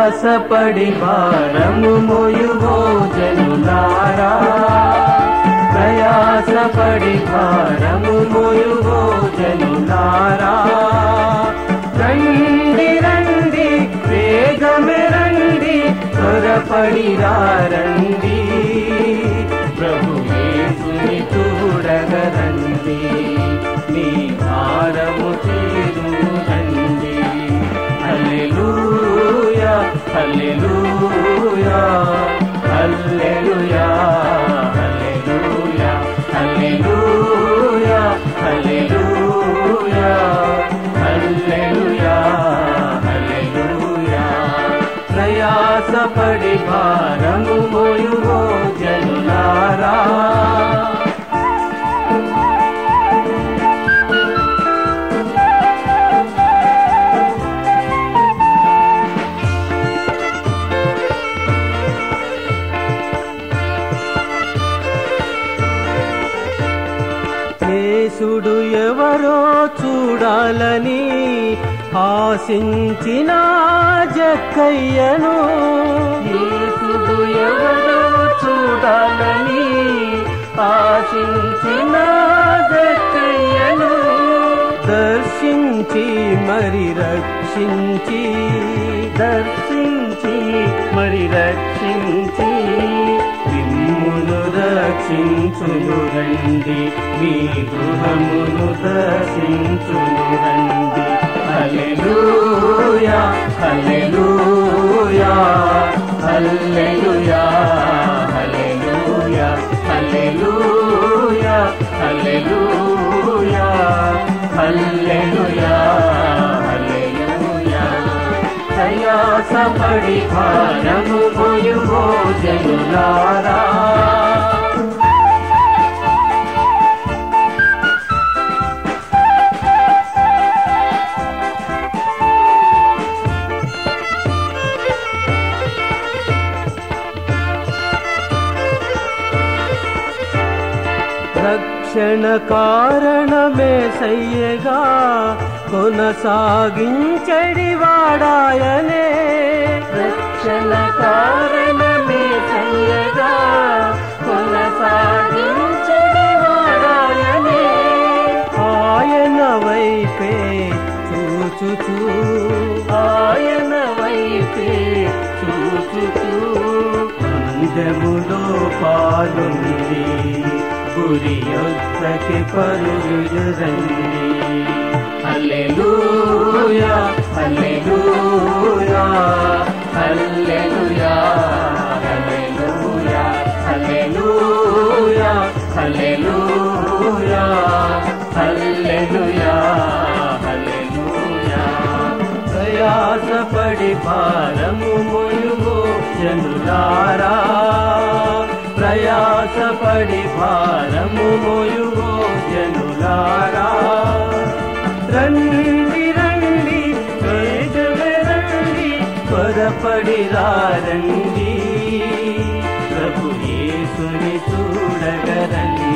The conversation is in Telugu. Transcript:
ప్రయాసపడి భారము మోయువో జనులారా, ప్రయాసపడి భారము మోయువో జనులారా, రండి రండి వేగమే రండి, త్వరపడి రండి, ప్రభు యేసుని చూడగరండి, మీ భారము తీరును రండి. హల్లెలూయా హల్లెలూయా హల్లెలూయా హల్లెలూయా హల్లెలూయా హల్లెలూయా హల్లెలూయా హల్లెలూయా. ప్రయాసపడి భారము మోయువో జనులారా, యేసుడు ఎవరో చూడాలని ఆశించిన జక్కయ్యను, యేసుడు ఎవరో చూడాలని ఆశించిన జక్కయ్యను, దర్శించి మరి రక్షించి, దర్శించి మరి రక్షించి, మిమ్మును రక్షించును రండి, మీ గృహమును దర్శించును రండి. హల్లెలూయా హల్లెలూయా హల్లెలూయా హల్లెలూయా హల్లెలూయా హల్లెలూయా హల్లెలూయా హల్లెలూయా. ప్రయాసపడి భారము మోయువో జనులారా, రక్షణ కారణమే సయ్యగా కొనసాగించడి వాడాయనే, రక్షణ కారణమే సయ్యగా కొనసాగించడి వాడాయనే, ఆయన వైపే చూచుచూ, ఆయన వైపే చూచుచూ, అందములో పాలుంది, గురి యొద్దకి పరుగు రండి. హల్లెలూయా హల్లెలూయా హల్లెలూయా హల్లెలూయా హల్లెలూయా హల్లెలూయా హల్లెలూయా హల్లెలూయా. ప్రయాసపడి భారము మోయువో జనులారా, ప్రయాసపడి భారము మోయువో జనులారా, రండి రండి వేగమే రండి, త్వరపడి రండి, ప్రభు యేసుని చూడగరండి.